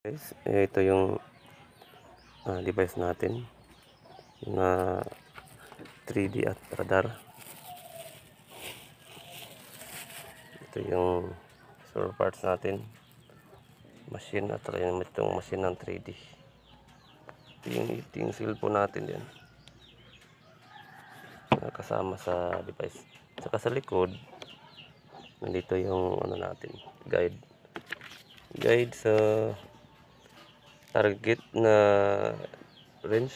Guys, ito yung device natin na 3D at radar. Ito yung spare parts natin, machine at yung itong machine ng 3D. Ito yung cellphone natin yan kasama sa device. Saka sa likod nandito yung natin, guide sa target na range.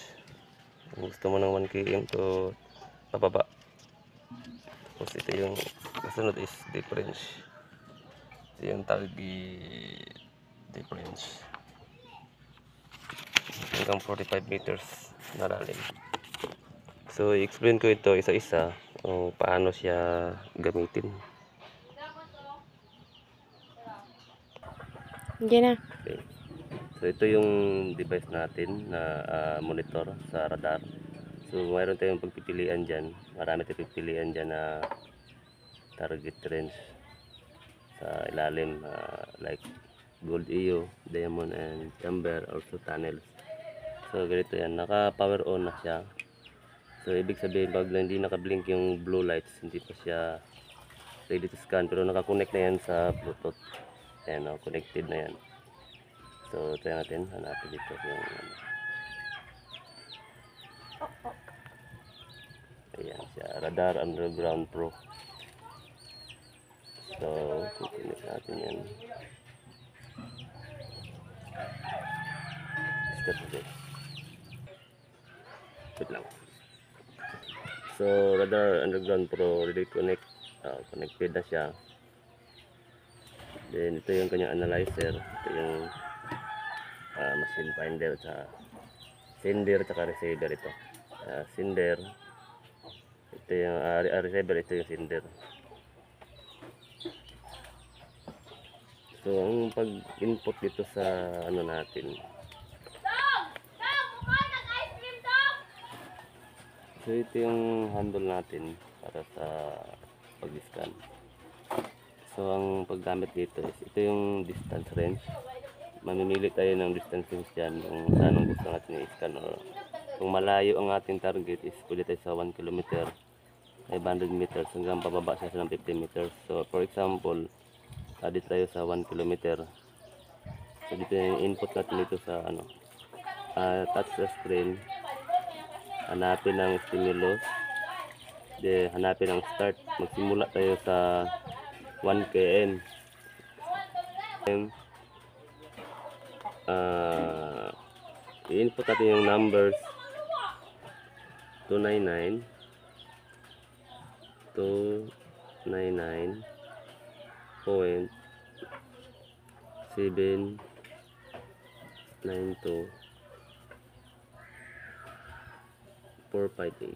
Kung gusto mo ng 1 km to pababa. Tapos ito yung kasunod is difference. Ito yung target difference. Hanggang 45 meters na lalim. So i-explain ko ito isa-isa kung paano siya gamitin. Hindi na. Okay. So ito yung device natin na monitor sa radar. So mayroon tayong pagpipilian dyan. Marami tayong pagpipilian dyan na target range sa ilalim, like gold EO, diamond and amber, also tunnels. So ganito yan, naka power on na siya. So ibig sabihin pag hindi naka-blink yung blue lights, hindi pa siya ready to scan, pero naka-connect na yan sa Bluetooth. Ayan, connected na yan. So try natin, hanapin dito yung ayan siya, Radar Underground Pro. So kukunik natin yan. Step okay. Wait lang. So Radar Underground Pro ready connect, connected na siya. Then ito yung kanyang analyzer, ito yung machine finder sa sender at receiver. Ito sender, ito yung receiver, ito yung sender. So ang pag input dito sa natin, so ito yung handle natin para sa pag-scan. So ang paggamit dito is ito yung distance range. Mamimili tayo ng distance range dyan kung saan ang gusto natin i-scan, or kung malayo ang ating target is pwede tayo sa 1 km, 500 meters hanggang pababa siya ng 50 meters. So for example, dito tayo sa 1 km. So dito yung input natin dito sa touch the screen, hanapin ang stimulus, hanapin ang start, magsimula tayo sa 1 km. I-input natin yung numbers 299 299.792 458.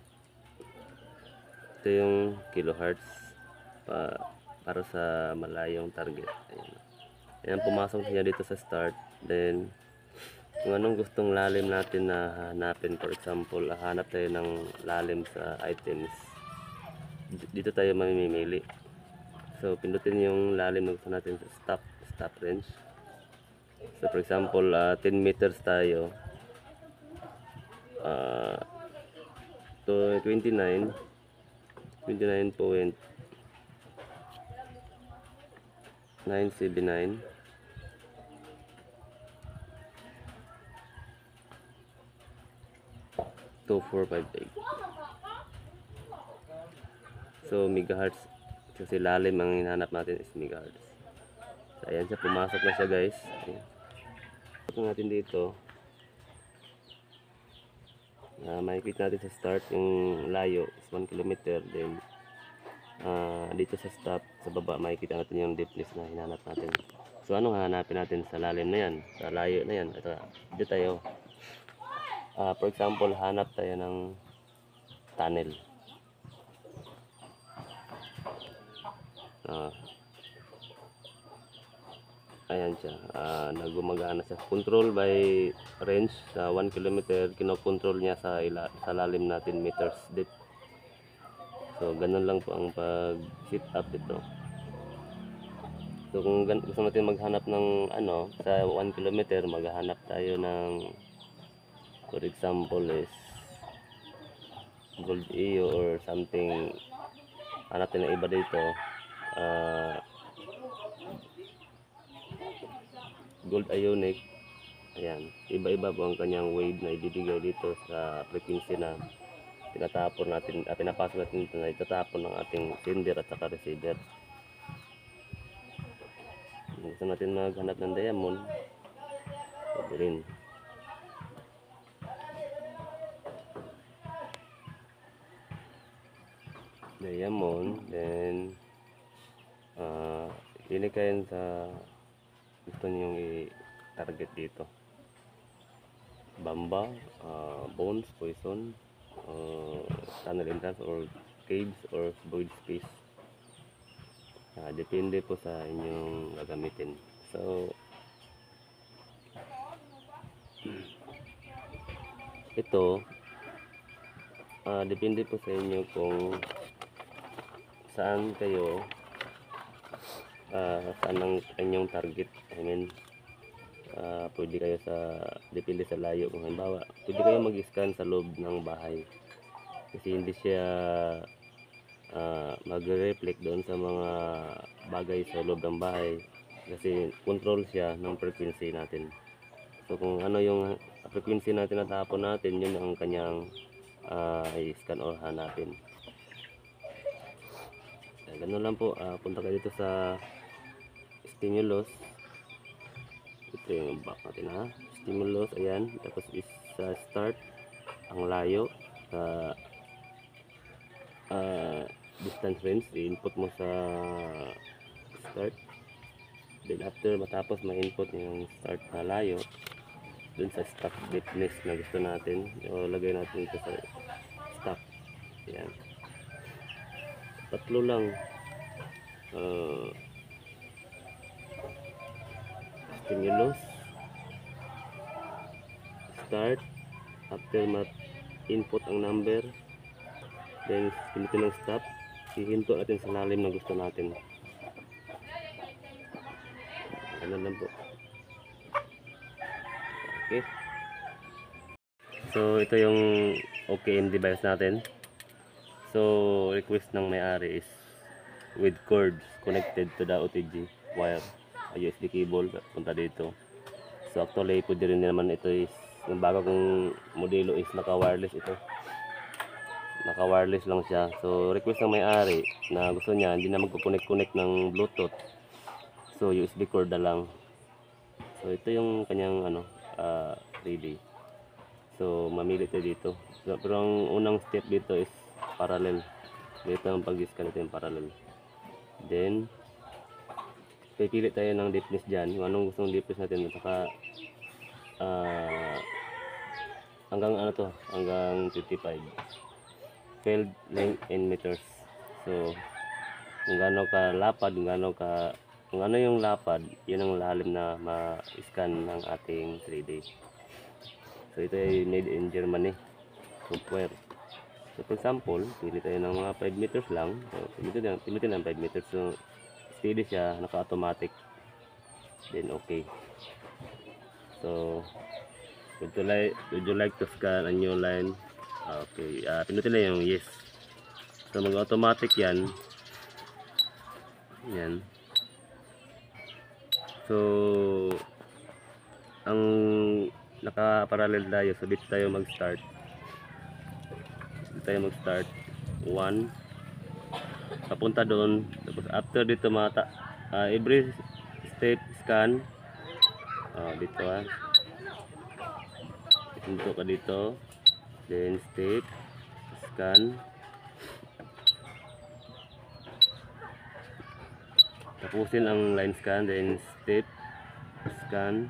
Ito yung kilohertz para sa malayong target. Ayan, pumasok niya dito sa start. Then kung anong gustong lalim natin na hanapin, for example, hanap tayo ng lalim sa items, dito tayo mamimili. So pindutin yung lalim na gusto natin sa stop range. So for example, 10 meters tayo, to 29.979 to 458. So megahertz, kasi lalim ang hinahanap natin is megahertz. So ayan siya, pumasok na siya guys. Ito natin dito, makikita natin sa start yung layo is 1 km. Then dito sa stop sa baba makikita natin yung deepness na hinahanap natin. So anong hahanapin natin sa lalim na yan, sa layo na yan? Ito, dito tayo, for example, hanap tayo ng tunnel. Ayan siya, nagumagana siya. Control by range sa 1 km, kinokontrol niya sa lalim natin, meters deep. So ganun lang po ang pag sit up dito. So kung gusto natin maghanap ng ano sa 1 kilometer, maghahanap tayo ng, for example is Gold EO or something, hanap tayo ng iba dito, ah, Gold Ionic. Ayan, iba-iba po ang kanyang wave na ibibigay dito sa frequency na tinatapon natin, pinapasok natin dito na itatapon ng ating sender at saka receiver. Kung gusto natin maghanap ng diamond, pwede rin. Diamond, then pili kayo sa gusto niyong i-target dito. Bamba, bones, poison, tunnel entrance or caves or void space. Depende po sa inyong gagamitin. So ito depende po sa inyo kung saan kayo saan ang inyong target. I mean, pwede kayo depende sa layo. Kung halimbawa, pwede kayo mag-scan sa loob ng bahay kasi hindi siya mag-reflect doon sa mga bagay sa loob ng bahay kasi control siya ng frequency natin. So kung ano yung frequency natin natapon natin, yun ang kanyang i-scan or hanapin. Ganun lang po. Punta kayo dito sa stimulus. Ito yung back natin stimulus, ayan. Tapos is start, ang layo, distance range, i-input mo sa start. Then after matapos ma-input yung start na layo, dun sa stock deepness na gusto natin, lagay natin ito sa stock. Ayan. Tatlo lang. Stimulus, start, after input ang number, then pilitin ng stop, hihinto natin sa lalim na gusto natin. Ano lang po. Okay, so ito yung OKM device natin. So request ng may-ari is with cords connected to the OTG wire, USB cable punta dito. So actually pwede rin naman ito is yung bago kong modelo is naka wireless ito, naka wireless lang siya. So request ng may-ari na gusto niya hindi na magpo-connect ng Bluetooth, so USB cord na lang. So ito yung kanyang 3D. So mamili tayo dito. So, pero ang unang step dito is parallel. Dito ang pag-scan natin parallel. Then pipili tayo ng deepness dyan, kung anong gustong deepness natin. At saka hanggang hanggang 55 field length in meters. So kung gaano ka lapad, kung ano yung lapad, yun ang lalim na ma-scan ng ating 3D. So ito ay made in Germany software. So for example, pili tayo ng mga 5 meters lang. So pilitin ng 5 meters. So steady siya, naka-automatic. Then okay. So would you like to scan a new line? Okay, pinutin na yung yes. So mag-automatic yan. Yan. So ang naka-parallel tayo, so dito tayo mag-start. 1 papunta doon. Tapos after dito every step scan. Dito hinto ka dito, then step scan, tapusin ang line scan, then step scan,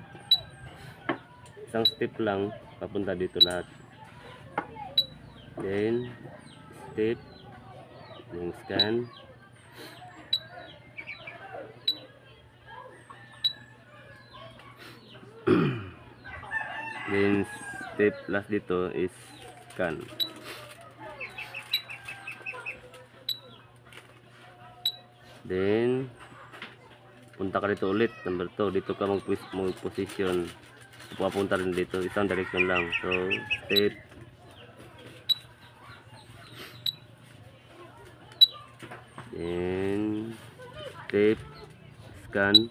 isang step lang papunta dito lahat, then step, then scan, then step last dito is scan. Then punta ka dito ulit. Number 2, dito ka mag-position. Pupunta rin dito, isang direction lang. So step, and step, scan.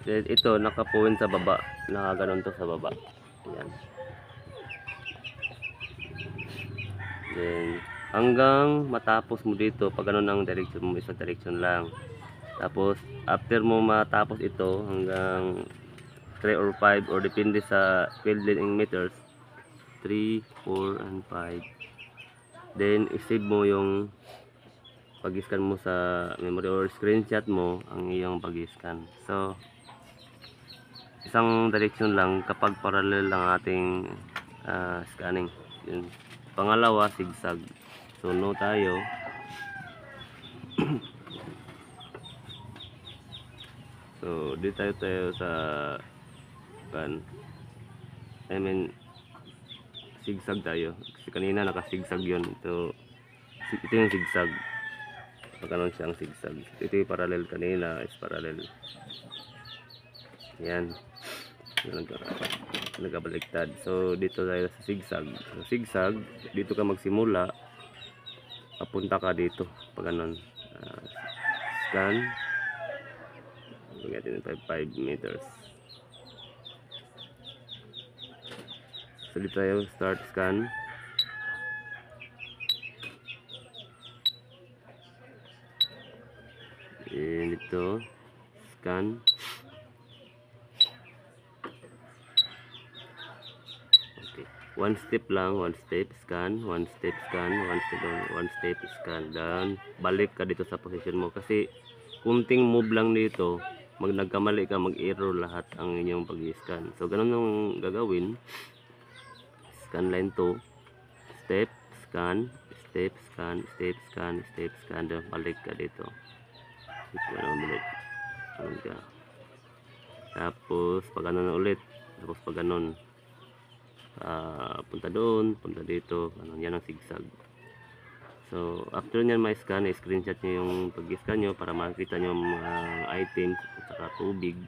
Then ito nakapuwin sa baba, nakaganon to sa baba. Ayan. Then hanggang matapos mo dito, pag ganun ang direction mo, isang direction lang. Tapos after mo matapos ito hanggang 3 or 5 or depende sa field leading meters, 3, 4, and 5. Then i-save mo yung pag-scan mo sa memory or screenshot mo ang iyong pag-scan. So isang direction lang kapag parallel lang ating scanning. Yun. Pangalawa, zigzag. So no tayo. So dito tayo sa zigzag tayo. Kasi kanina naka-zigzag yun. Ito yung zigzag. Pagkanon siya ang zigzag. Ito yung parallel, kanina is parallel. Yan. Nagabaliktad. So dito tayo sa zigzag. So, zigzag, dito ka magsimula, papunta ka dito. Pagkanon. Scan. Bigyan 5 meters. So dito tayo start scan. And ito scan. Okay, one step lang, one step scan, one step scan, one step scan. Dan balik ka dito sa position mo kasi kunting move lang dito, nagkamali ka, mag-error lahat ang inyong pag-scan. So ganun yung gagawin. Scan line 2, step scan, step scan, step scan, step scan. Dan balik ka dito. Tapos pag ano na ulit, tapos pag ganon punta doon, punta dito, ano, yan ang zigzag. So after nyan may scan, screenshot nyo yung pag-scan nyo para makita nyo mga items at saka tubig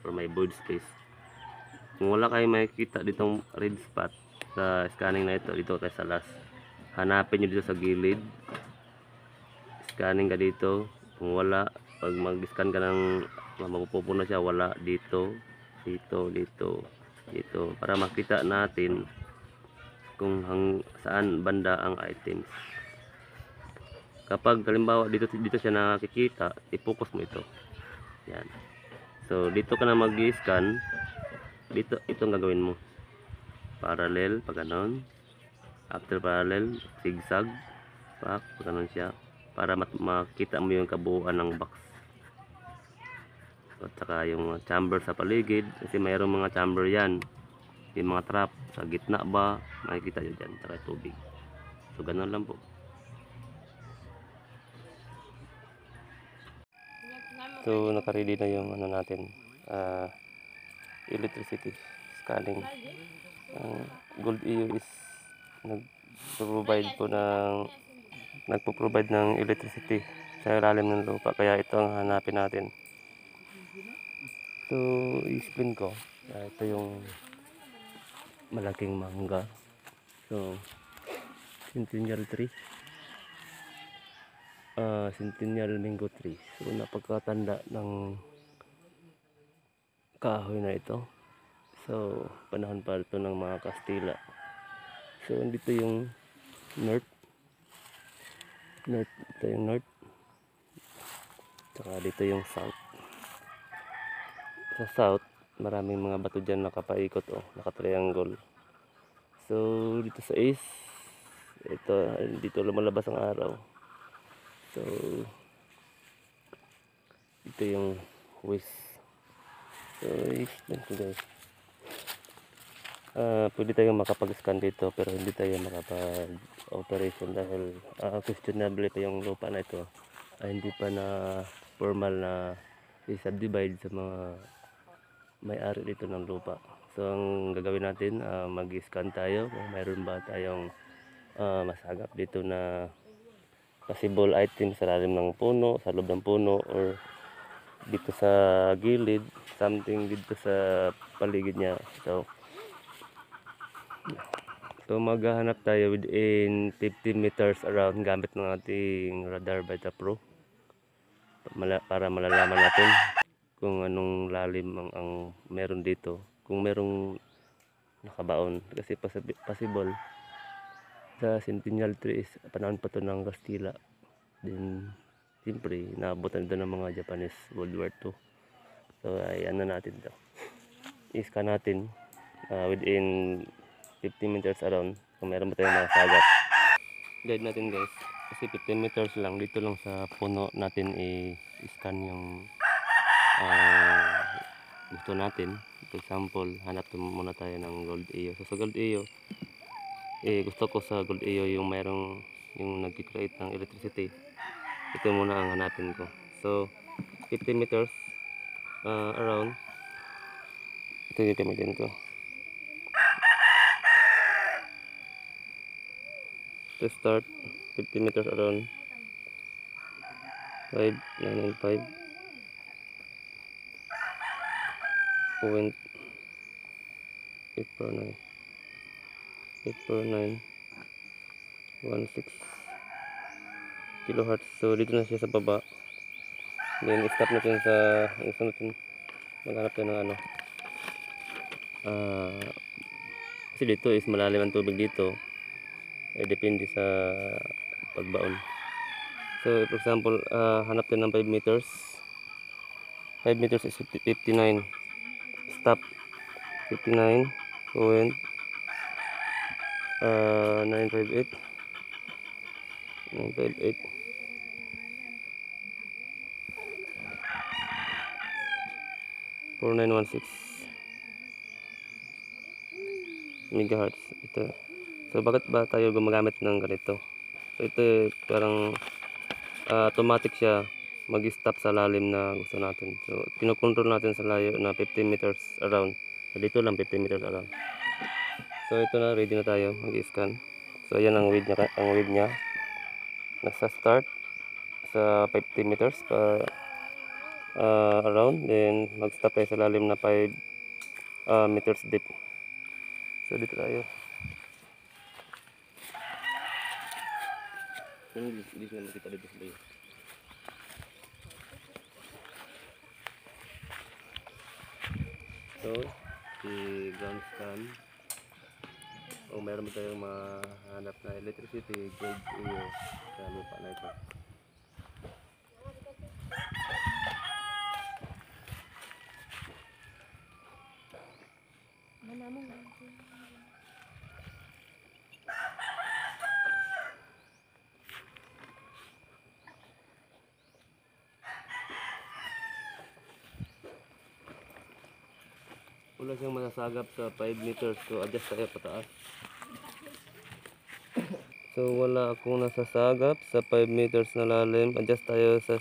or may void space. Kung wala kayo makikita ditong red spot sa scanning na ito, dito tayo sa last, hanapin nyo dito sa gilid, scanning ka dito. Kung wala, pag mag-scan ka ng mapupuno siya, wala dito, dito, dito, dito, para makita natin kung saan banda ang items. Kapag halimbawa dito siya nakikita, i-focus mo ito. Yan. So dito ka na mag-scan, dito itong gagawin mo. Parallel, pag ganon. After parallel, zigzag, pag ganon siya, para makita mo yung kabuuan ng box. At saka yung chamber sa paligid, kasi mayroong mga chamber yan, yung mga trap sa gitna ba, makikita nyo dyan, saka tubig. So ganun lang po. So naka-ready na yung ano natin, electricity scanning. Gold EU is nagpo-provide ng electricity sa ilalim ng lupa, kaya ito ang hanapin natin. So i-explain ko, ito yung malaking mangga. So centennial tree, centennial mango tree. So napagkatanda ng kahoy na ito. So panahon pa ito ng mga Kastila. So dito yung north, ito yung north, saka dito yung south. Sa south, maraming mga bato dyan nakapaikot, naka-triangle. So dito sa east, dito lumalabas ang araw. So ito yung west. So i-explain ko guys. Pwede tayong makapag-scan dito pero hindi tayo makapag-operation dahil questionable pa yung lupa na ito. Hindi pa na formal na i-subdivide sa mga may-ari dito ng lupa. So ang gagawin natin, mag-scan tayo kung mayroon ba tayong masagap dito na possible item sa lalim ng puno, sa loob ng puno, or dito sa gilid, something dito sa paligid niya. So maghahanap tayo within 50 meters around gamit ng ating radar Vita Pro para malalaman natin kung anong lalim ang meron dito, kung merong nakabaon, kasi possible sa Centennial Tree is panahon pa to ng Kastila. Then siyempre naabutan ito ng mga Japanese World War II. So ay ano natin to, i-scan natin within 50 meters around kung meron ba tayong mga sagat. Guide natin guys, kasi 15 meters lang, dito lang sa puno natin i-scan yung gusto natin. For example, hanap muna tayo ng gold EO. So sa gold EO, gusto ko sa gold EO yung mayroong yung nag-create ng electricity. Ito muna ang hanapin ko. So 50 meters around, ito yung gamitin ko. To start, 50 meters around, 5995 point 849 84916 kilohertz. So dito na siya sa baba. Then stop natin sa gusto natin maghanap tayo ng ano, kasi dito is malalim ang tubig dito, depende sa pagbaon. So for example, hanap tayo ng 5 meters. 5 meters is 59. Stop 59.958 958 4916 megahertz ito. So bakit ba tayo gumagamit ng ganito? So ito parang automatic siya mag-stop sa lalim na gusto natin. So kinokontrol natin sa layo na 50 meters around. So dito lang 50 meters around. So ito na, ready na tayo mag-scan. So ayan ang width niya. Nasa start sa 50 meters pa around, then mag-stop tayo sa lalim na 5 meters deep. So dito tayo. Dito na kita dito sa layo. So i-ground scan. O meron ba tayong mahanap na electricity gauge iyo sa lupa na ito. Wala siyang masasagap sa 5 meters, so adjust tayo pataas. So wala akong nasasagap sa 5 meters na lalim, adjust tayo sa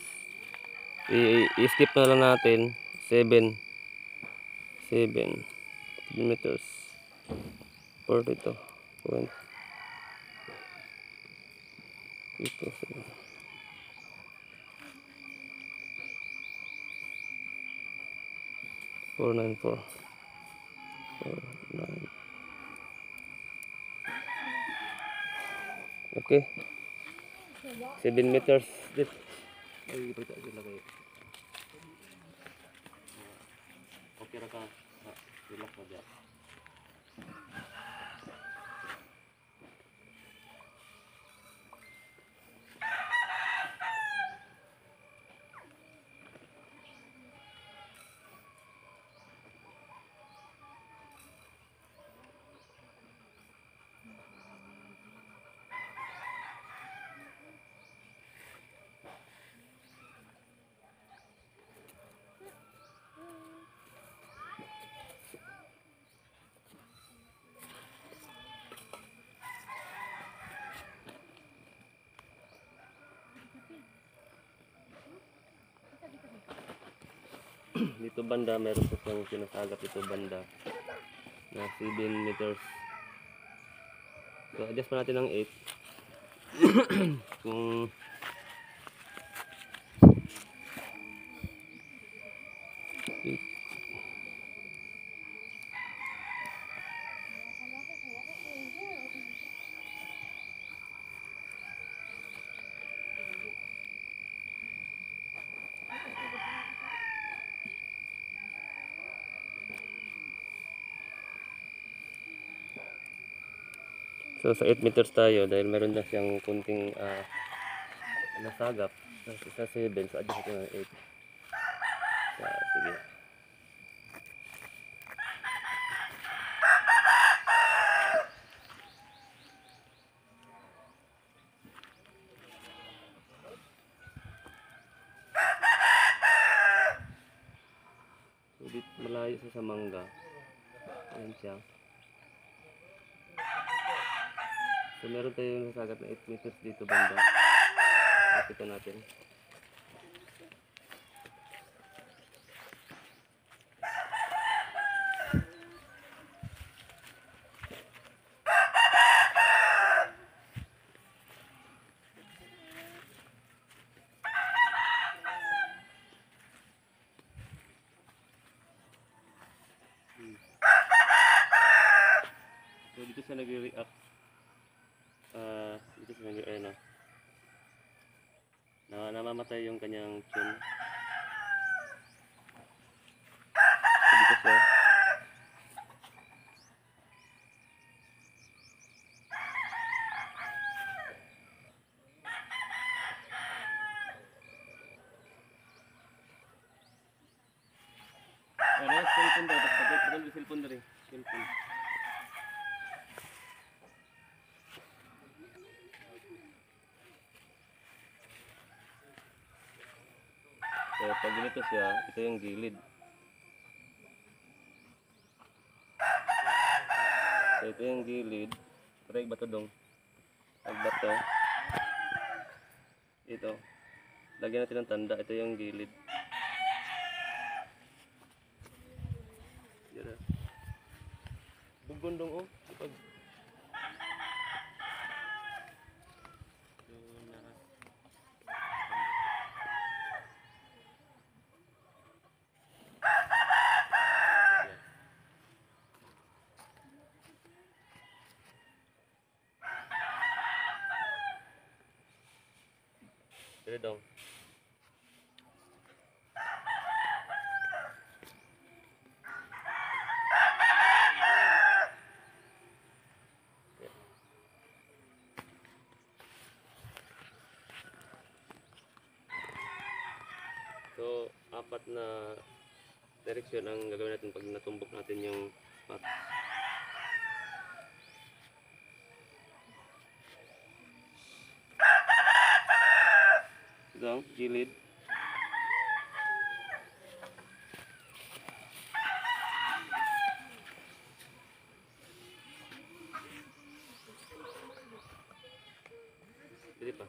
i-skip na lang natin 7 meters 42 point ito 494 49. Okay, 7 meters deep. Ay, ipagta sila kayo. Okay ra ka. Relax na dyan. Dito banda meron po siyang sinasagap dito banda na 7 meters. So adjust pa natin ng 8 kung 8. So sa 8 meters tayo dahil meron na siyang kunting nasagap sa 7, so adjust natin ng 8. So, sige. So dito malayo sa mangga. Ayan siya. So meron tayong nasagat na 8 meters dito banda. Kapitan natin. So dito siya nagre-react. Dito siya nagre-ano. Namamatay yung kanyang tune. So dito siya. Ano, cellphone daw. Patay yung cellphone na rin. Cellphone. So pag ganito siya, ito yung gilid. So ito yung gilid. Try bato dong. Pagbato. Ito. Lagyan natin ng tanda. Ito yung gilid. Yan na. Bugondong oh. Pag Dito dong. So, 4 na direksyon ang gagawin natin pag natumbok natin yung spot. Ito, gilid. Dito pa.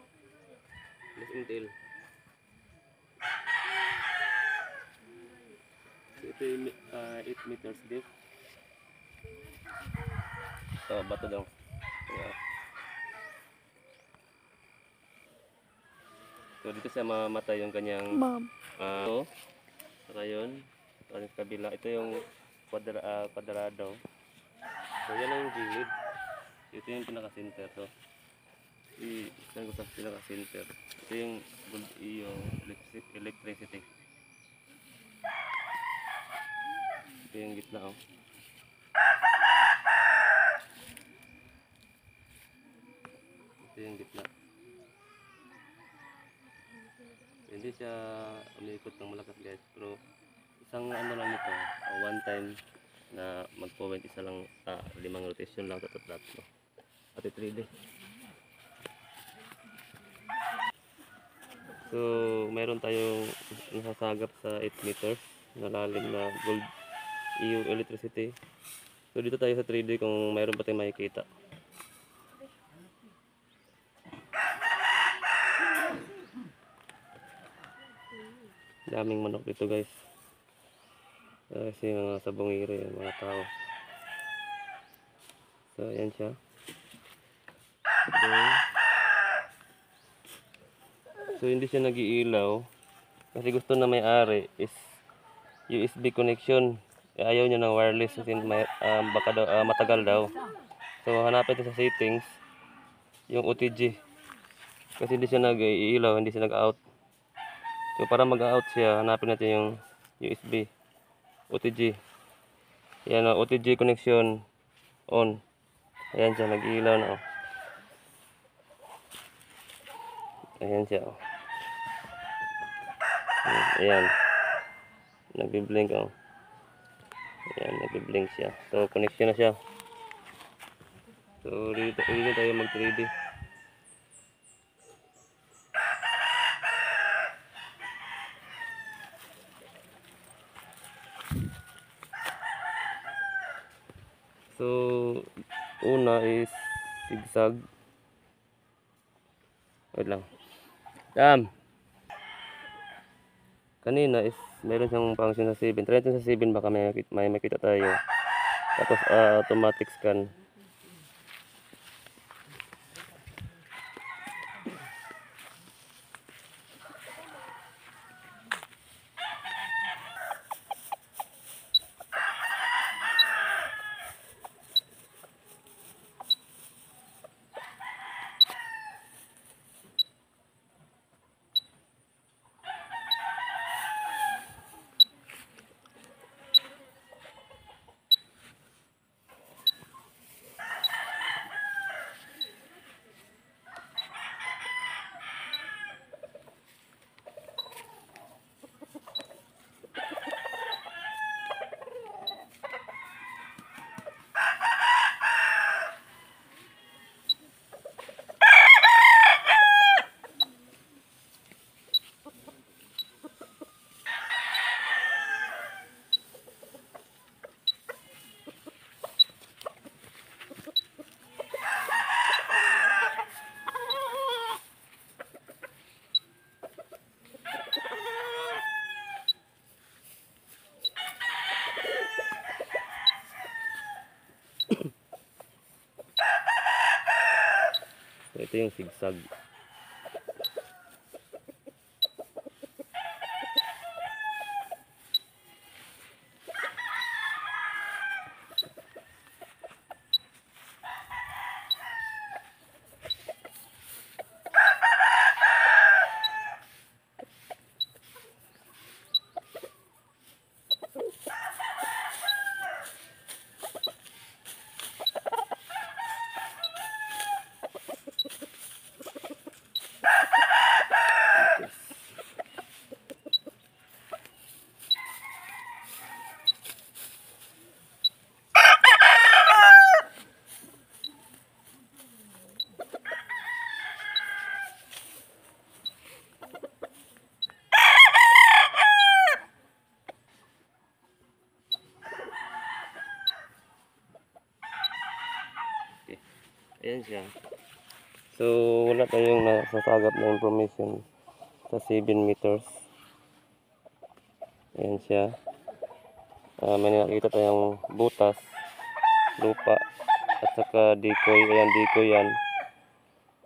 Mas intel. Ito yung 8 meters deep. Ito, bato daw. Yeah. So dito siya mamatay yung kanyang ito. Saka yun. Sa kabila. Ito yung kwadrado. So yan ang gilid. Ito yung pinaka-center. So isang ko sa pinaka-center. Ito yung electricity. Ito yung gitna oh. Ito yung gitna. Hindi siya umiikot ng malakas guys, pero isang ano lang ito, one time na mag-point isa lang, 5 rotation lang tatlo. At 3D. So mayroon tayong nasasagap sa 8 meters na lalim na gold EU electricity. So dito tayo sa 3D kung mayroon pa tayong makikita. Daming manok dito guys. Kasi mga sabongiri, mga tao. So ayan siya. Okay. So hindi siya nag-iilaw kasi gusto na may-ari is USB connection. Ayaw niya ng wireless kasi baka daw, matagal daw. So hanapin natin sa settings yung OTG. Kasi hindi siya nag-iilaw, hindi siya nag-out. So para mag-out siya, hanapin natin yung USB OTG. Yan o, OTG connection on. Ayan siya, nag-iilaw na o. Ayan siya o. Ayan. Nagbi-blink o. Ayan, nagbi-blink siya. So connection na siya. So dito tayo mag 3D. So una is zigzag. Wait lang. Kanina is meron siyang function sa 7. Try natin sa 7 baka may makita tayo. Tapos automatic scan. So, ito yung zigzag. Ayan siya. So, wala tayong nasasagap na information sa 7 meters. Ayan siya. May nakita tayong butas, lupa, at saka decoy. Ayan, decoy yan.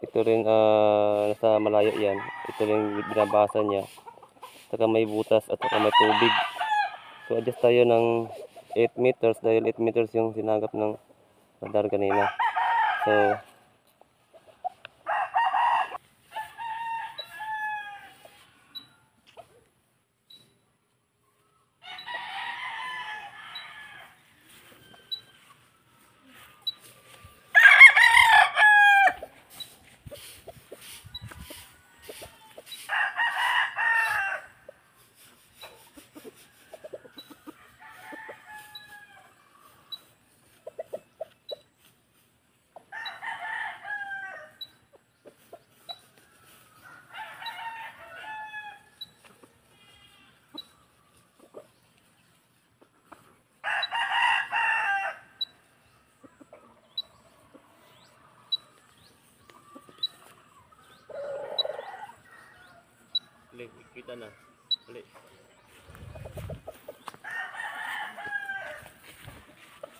Ito rin, nasa malayo yan. Ito rin binabasa niya. Saka may butas at saka may tubig. So, adjust tayo ng 8 meters dahil 8 meters yung sinagap ng radar kanina. So, kita na.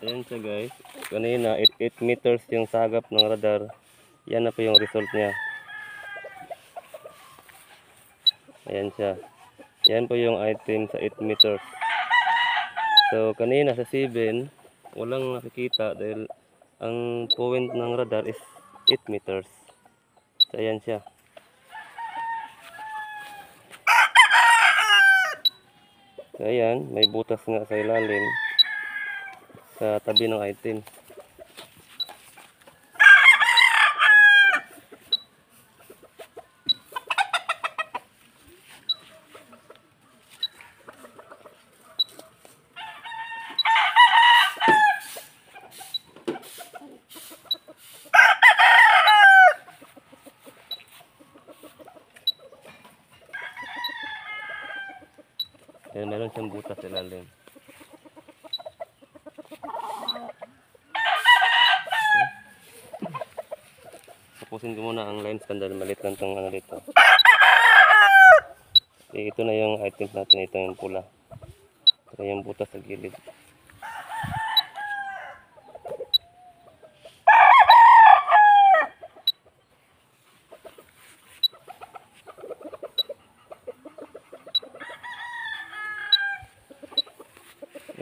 Ayan siya guys. Kanina 8 meters yung sagap ng radar. Yan na po yung result niya. Ayan siya. Yan po yung item sa 8 meters. So kanina sa 7, walang nakikita dahil ang point ng radar is 8 meters. So ayan siya. So ayan, may butas nga sa ilalim sa tabi ng item. Ayan, meron siyang butas sa ilalim. Tapusin ko muna ang line scan dahil malit lang itong ano dito. Ito na yung items natin, ito yung pula. Ito yung butas sa gilid.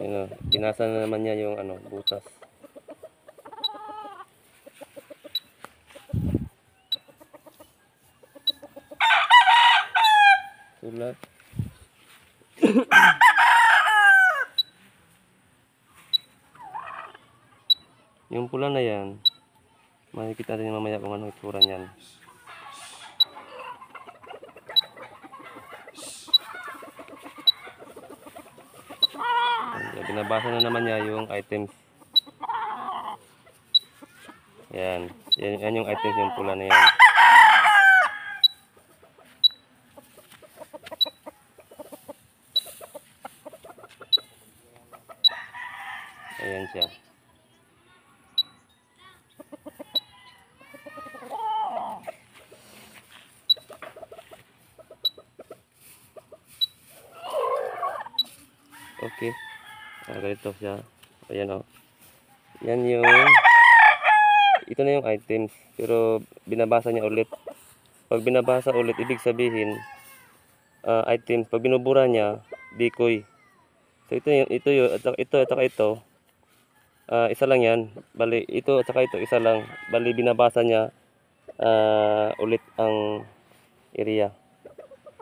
Ayan, pinasa na naman niya yung ano, butas. Sulat. Yung pula na yan, makikita natin mamaya kung ano itsura niyan. Ayan, binabasa na naman niya yung items. Yan. Yan yung items, yung pula na yan. Ayan siya. Okay. Ganito siya. Ayan o. Yan yung... Ito na yung items. Pero binabasa niya ulit. Pag binabasa ulit, ibig sabihin, items. Pag binubura niya, decoy. So ito yung, at saka ito. Isa lang yan. Bali, ito at saka ito, isa lang. Bali, binabasa niya ulit ang area.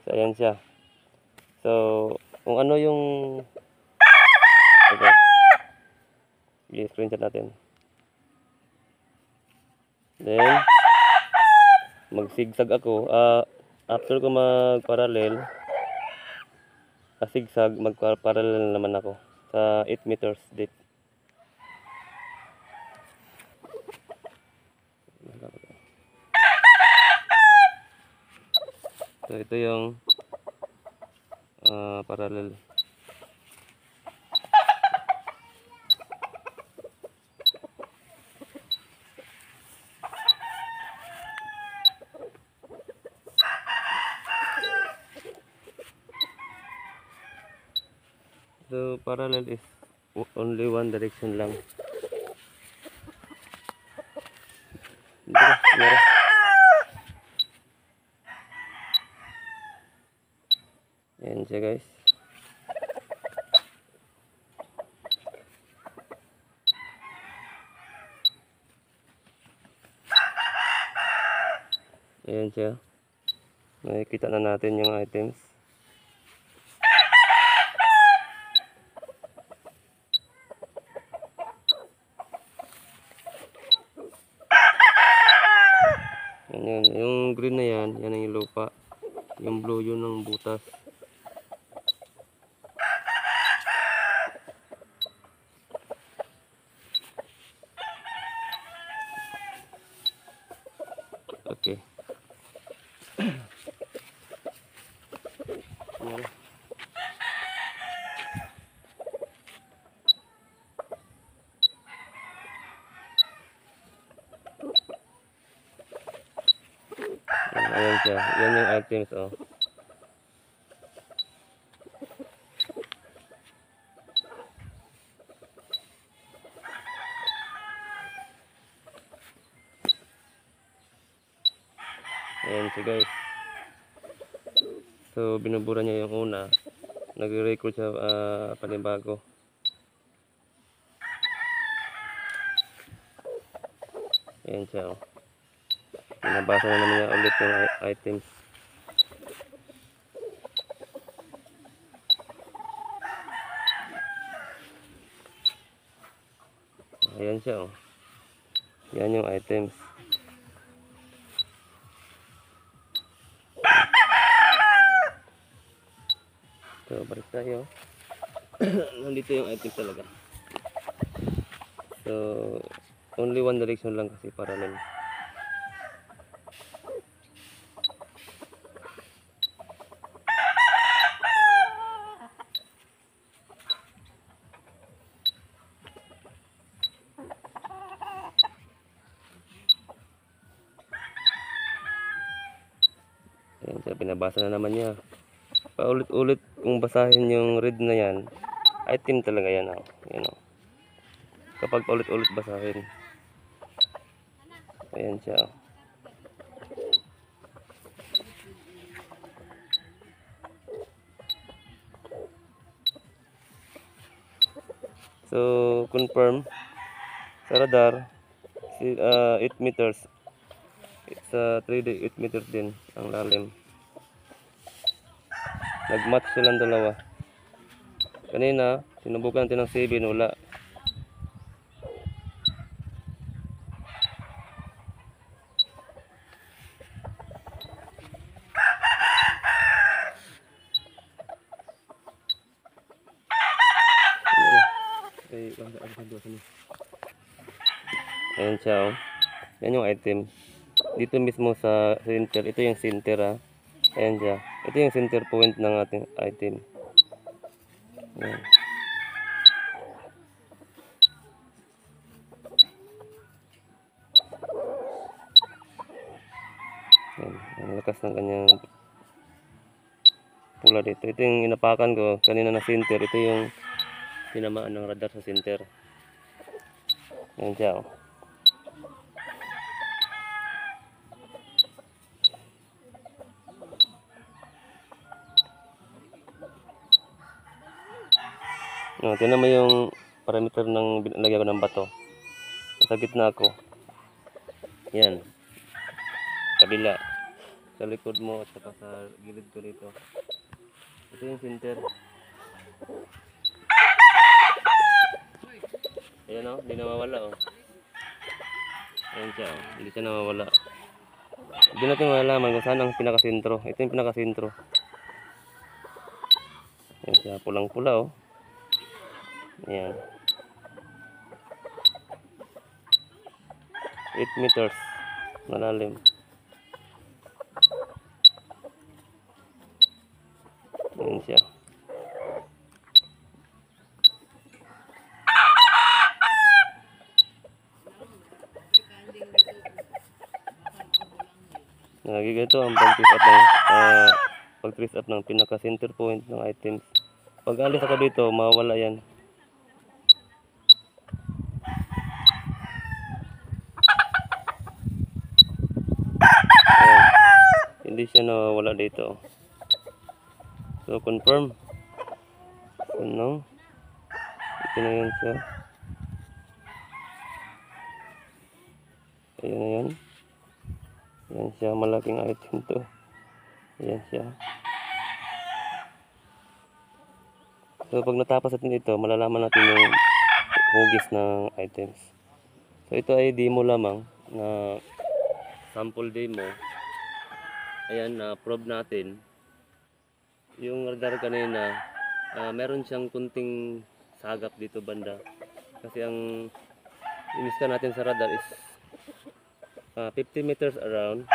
So, ayan siya. So, kung ano yung... Okay. I-screenshot natin. Then, mag-zigzag ako. After ko mag-parallel, zigzag, mag-parallel naman ako sa 8 meters deep. So, ito yung parallel. So, parallel is only one direction lang. Ayan siya guys. Ayan siya. Nakikita na natin yung items. Ayan, yung green na yan, yan ang lupa. Yung blue yun ang butas. Okay. Ayan siya. Yan yung items, oh. Ayan siya guys. So binubura niya yung una. Nagre-record siya panibago. Ayan siya, oh. Binabasa na naman niya ulit yung items. Ayan siya, oh. Yan yung items. So, balik tayo. Nandito yung items talaga. So, only one direction lang kasi parallel. Ayan siya, binabasa na naman niya. Paulit-ulit kung basahin yung read na yan, item talaga yan, oh. Ayan, oh. Kapag paulit-ulit basahin. Ayan siya, oh. So, confirm sa radar, 8 meters. It's 3D, 8 meters din ang lalim. Nag-match silang dalawa. Kanina, sinubukan natin ng 7, wala. Ayan siya, oh. Yan yung item. Dito mismo sa center, ito yung center, ah. Ayan siya. Ito yung center point ng ating item. Ayan. Ayan. Ang lakas ng kanyang pula dito. Ito yung inapakan ko kanina na center. Ito yung tinamaan ng radar sa center. Ayan siya, oh. No, tingnan mo yung parameter ng lagyan ko ng bato. Sa gitna ako. Yan. Kabila. Sa likod mo at saka sa gilid ko dito. Ito yung center. Ayan, oh, hindi nawawala, oh. Ayan siya, oh. Hindi siya nawawala. Hindi natin malalaman kung saan ang pinakasentro. Ito yung pinakasentro. Ayan siya, pulang-pula, oh. Ayan. 8 meters malalim. Ayan siya. Nagigito ang pag-trace up ng pinaka-center point ng items. Pag alis ako dito, mawawala yan. Ayan. Hindi siya nawawala dito. So, confirm. Ano? Ito na yan siya. Ayan na yan. Ayan siya, malaking item to. Ayan siya. So, pag natapos natin ito, malalaman natin yung hugis ng items. So, ito ay demo lamang na sample demo. Ayan, na-probe natin. Yung radar kanina, meron siyang kunting sagap dito banda. Kasi ang iniskan natin sa radar is 50 meters around.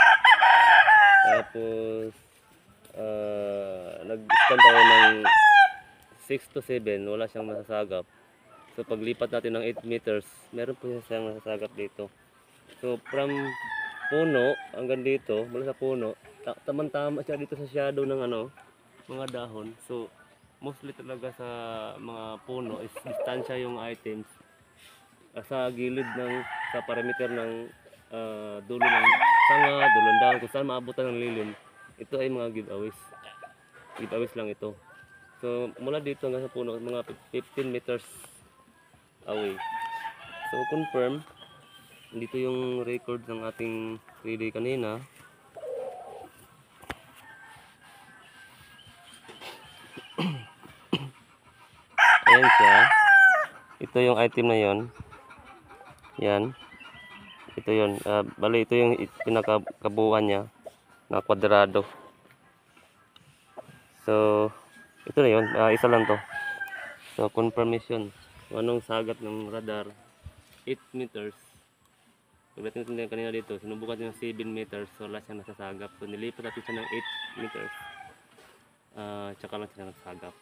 Tapos, nag-scan tayo ng 6 to 7, wala siyang masasagap. So, paglipat natin ng 8 meters, meron po siyang masasagap dito. So, from puno hanggang dito, mula sa puno, tamang-tama siya dito sa shadow ng mga dahon. So, mostly talaga sa mga puno is distansya yung items. Sa gilid sa parameter ng dulo ng sanga, dulo ng dahon, kung saan maabutan ng lilim. Ito ay mga giveaways. Giveaways lang ito. So, mula dito hanggang sa puno, mga 15 meters away. So, confirm dito yung record ng ating 3D kanina. Ayan siya. Ito yung item na yon. Yan. Ito yun. Bali, ito yung pinakabuuan niya na kwadrado. So, ito na yun. Isa lang to. So, confirmation. So, anong sagat ng radar? 8 meters. Pagdating natin kanina dito, sinubukan natin ng 7 meters. So, wala siyang nasasagap. So, nilipat natin siya ng 8 meters. Tsaka lang siya nasasagap.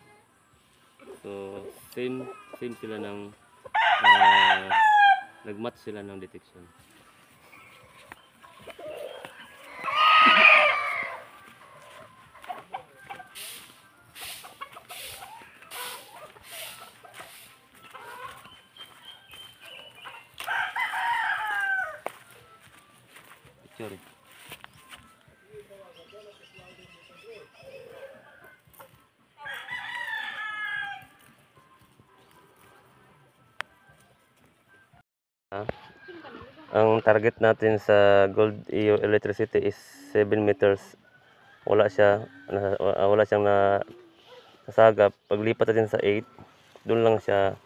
So, same sila ng nag-match sila ng detection. Picture. Ang target natin sa Gold EO electricity is 7 meters. Wala siyang nasagap. Paglipat natin sa 8, doon lang siya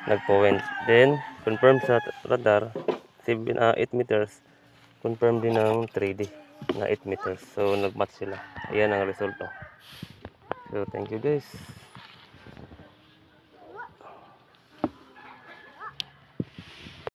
nagpo-went. Then, confirm sa radar, 8 meters. Confirm din ng 3D na 8 meters. So, nag-match sila. Ayan ang resulta. So, thank you guys.